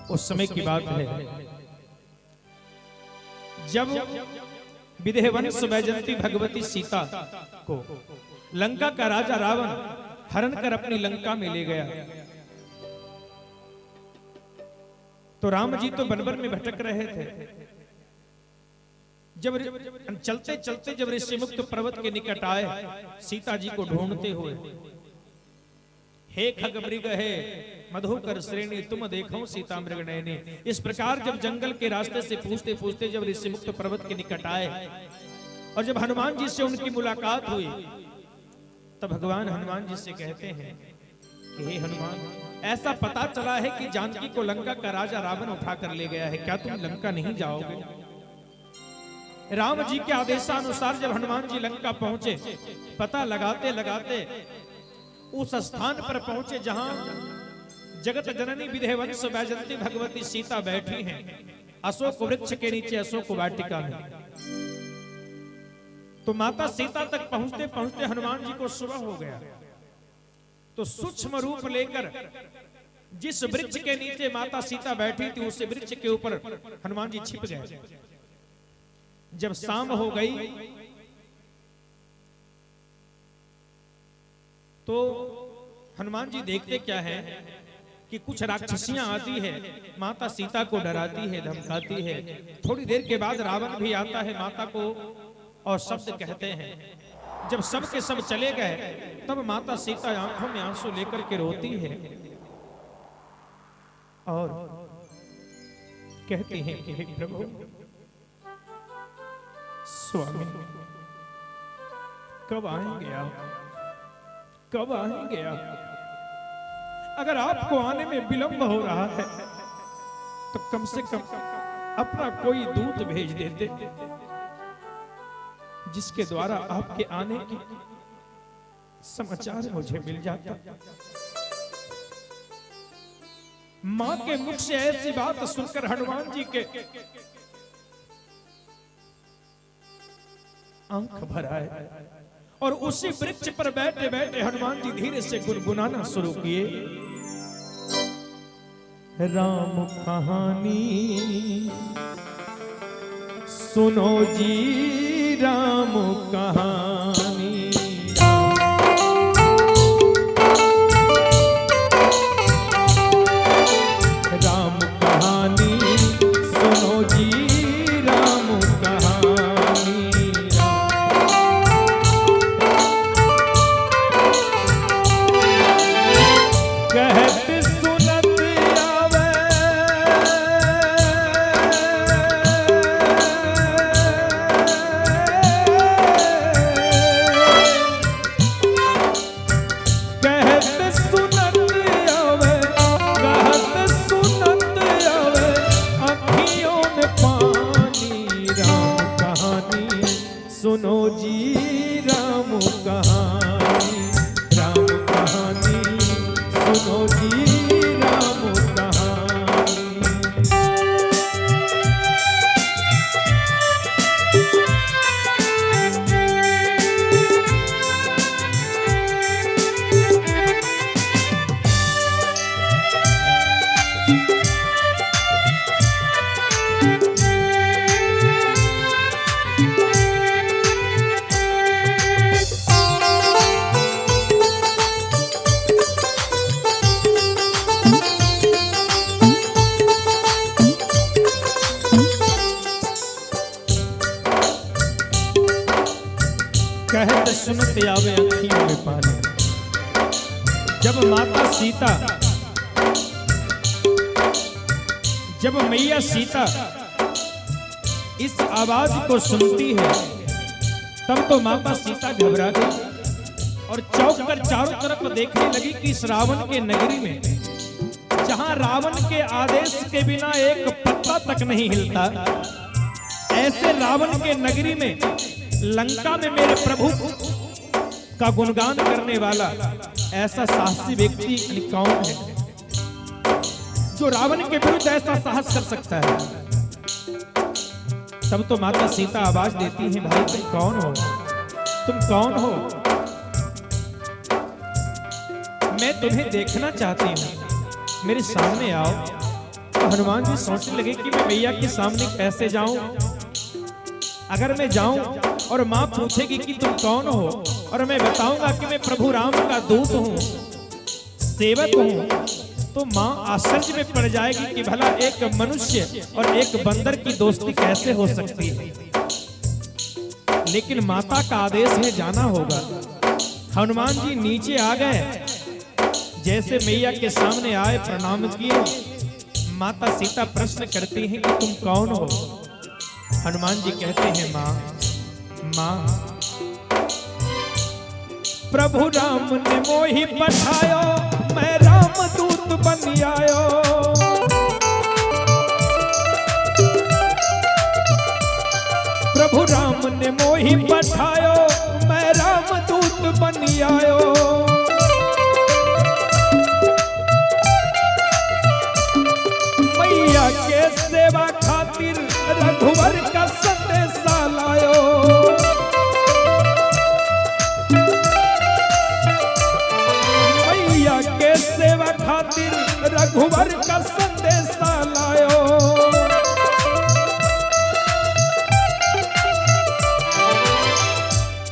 उस समय की बात है जब विदेहवंश वैजंती भगवती सीता को लंका का राजा रावण हरण कर अपनी लंका में ले गया। तो राम जी तो बनवन में भटक रहे थे। जब चलते चलते जब ऋषि मुक्त पर्वत के निकट आए सीता जी को ढूंढते हुए, हे खगमृग हे मधुकर श्रेणी तुम देखो सीता मृग नयने, इस प्रकार जब जंगल के रास्ते से पूछते पूछते जब ऋषि मुक्त पर्वत के निकट आए और जब हनुमान जी से उनकी मुलाकात हुई, तब भगवान हनुमान जी से कहते हैं कि हे हनुमान, ऐसा पता चला है कि जानकी को लंका का राजा रावण उठा कर ले गया है, क्या तुम लंका नहीं जाओगे? राम जी के आदेशानुसार जब हनुमान जी लंका पहुंचे, पता लगाते लगाते उस स्थान पर पहुंचे जहां जगत जननी विदेहवंश वैजंती भगवती सीता बैठी हैं, अशोक वृक्ष के नीचे अशोक वाटिका में। तो माता सीता तक पहुंचते पहुंचते हनुमान जी को सुबह हो गया। तो सूक्ष्म रूप लेकर जिस वृक्ष के नीचे माता सीता बैठी थी उस वृक्ष के ऊपर हनुमान जी छिप गए। जब शाम हो गई तो हनुमान जी देखते क्या है कि कुछ राक्षसियां आती है, माता सीता को डराती है, धमकाती है। थोड़ी देर के बाद रावण भी आता है माता को और शब्द कहते हैं। जब सब के सब चले गए तब माता सीता आंखों में आंसू लेकर के रोती है और कहती हैं कि हे प्रभु स्वामी, कब आएंगे आप, कब आएंगे आप? अगर आपको आने में विलंब हो रहा है तो कम से कम अपना कोई दूत भेज देते जिसके द्वारा आपके आने की समाचार मुझे मिल जाता। मां के मुख से ऐसी बात सुनकर हनुमान जी के आंख भर आए और उसी वृक्ष पर बैठे बैठे हनुमान जी धीरे से गुनगुनाना शुरू किए, राम कहानी सुनो जी, राम कहानी। राम कहानी सुनो जी, राम कहानी। कहत सुनत आवे सुनो जी, राम कहानी। राम कहानी सुनो जी, राम कहानी। कहत सुनत आवे अखियों में पानी। जब माता सीता, जब मैया सीता इस आवाज को सुनती है तब तो माता सीता घबरा गई और चौंक कर चारों तरफ देखने लगी कि इस रावण के नगरी में, जहां रावण के आदेश के बिना एक पत्ता तक नहीं हिलता, ऐसे रावण के नगरी में लंका में मेरे प्रभु का गुणगान करने वाला ऐसा साहसी व्यक्ति कौन है जो रावण के विरुद्ध ऐसा साहस कर सकता है? तब तो माता सीता आवाज देती है, भाई तुम कौन हो, तुम कौन हो? मैं तुम्हें देखना चाहती हूं, मेरे सामने आओ। तो हनुमान जी सोचने लगे कि मैं मैया के सामने कैसे जाऊं। अगर मैं जाऊं और माँ पूछेगी कि तुम कौन हो, और मैं बताऊंगा कि मैं प्रभु राम का दूत हूं, सेवक हूं, तो माँ आश्चर्य में पड़ जाएगी कि भला एक मनुष्य और एक बंदर की दोस्ती कैसे हो सकती है। लेकिन माता का आदेश है, जाना होगा। हनुमान जी नीचे आ गए, जैसे मैया के सामने आए, प्रणाम किए। माता सीता प्रश्न करती हैं कि तुम कौन हो। हनुमान जी कहते हैं, माँ प्रभु राम ने मोहि पठायो, मैं राम दूत बन आयो। प्रभु राम ने मोहि पठायो, मैं राम दूत बन आयो। मैया के सेवा खातिर रघुवर का संदेशा लायो। मैया के सेवा खातिर रघुवर का संदेशा लायो।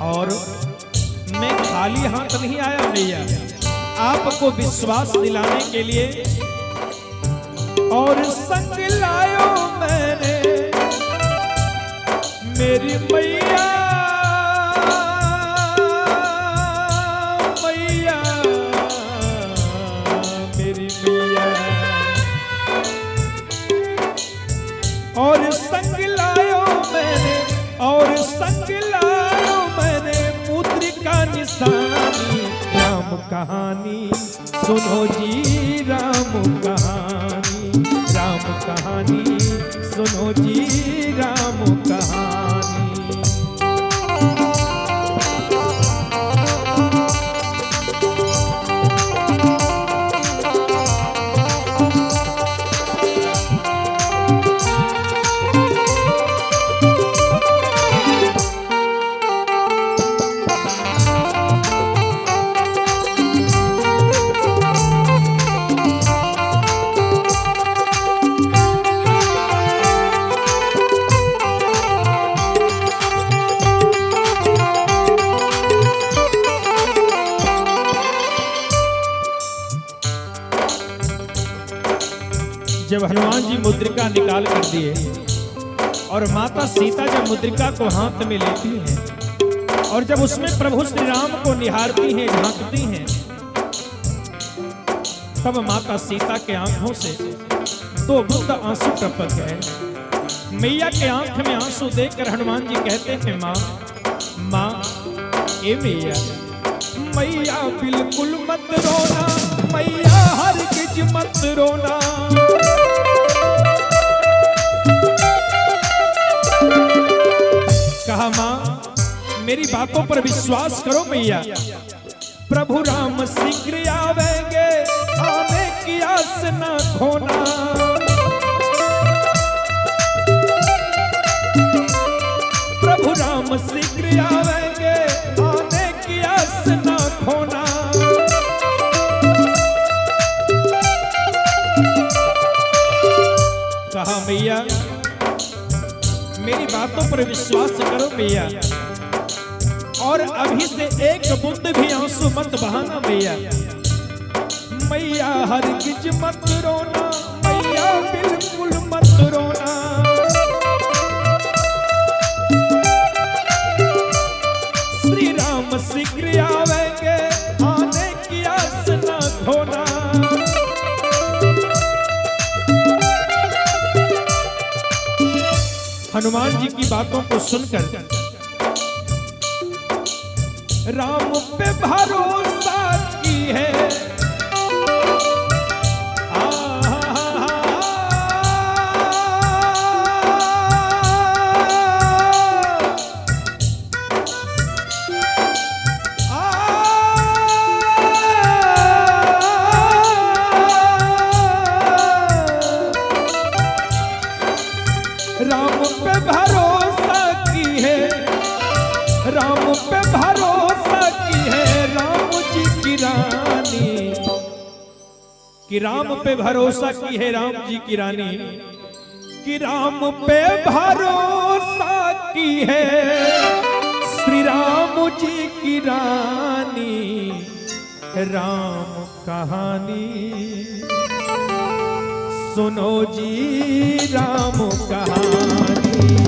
और मैं खाली हाथ नहीं आया मैया, आपको विश्वास दिलाने के लिए और संग लायो मैंने मेरी मैया। मैया मेरी मैया, और संग लायो मैंने, और संग लायो मैंने पुत्र का निशानी। राम कहानी सुनो जी, राम कहानी, राम कहानी सुनो जी, राम कहानी। जब हनुमान जी मुद्रिका निकाल कर दिए और माता सीता जब मुद्रिका को हाथ में लेती हैं और जब उसमें प्रभु श्री राम को निहारती हैं, झांकती हैं, तब माता सीता के आंखों से दो बूंद आंसू टपक गए। मैया के आंख में आंसू देखकर हनुमान जी कहते हैं, माँ ए मैया, मैया बिल्कुल मत रोना, मैया हरगिज मत रोना। कहा, माँ मेरी बातों पर विश्वास करो मैया, प्रभु राम शीघ्र आवेंगे, आने की आस न खोना। प्रभु राम शीघ्र आवेंगे, आने की आस न खोना। कहा, मैया मेरी बातों पर विश्वास करो मैया, और अभी से एक बूंद भी आंसू मत बहाना मैया। मैया हरगिज मत रोना, मैया बिल्कुल मत रोना। श्री राम शीघ्र आवेंगे, आने की आस न खोना। हनुमान जी की बातों को सुनकर राम पे भरोसा की है। राम पे भरोसा की है, राम पे भरोसा की है, राम जी की रानी। कि राम पे भरोसा की है राम जी की रानी, कि राम पे भरोसा की है श्री राम जी की रानी। राम कहानी सुनो जी राम कहानी।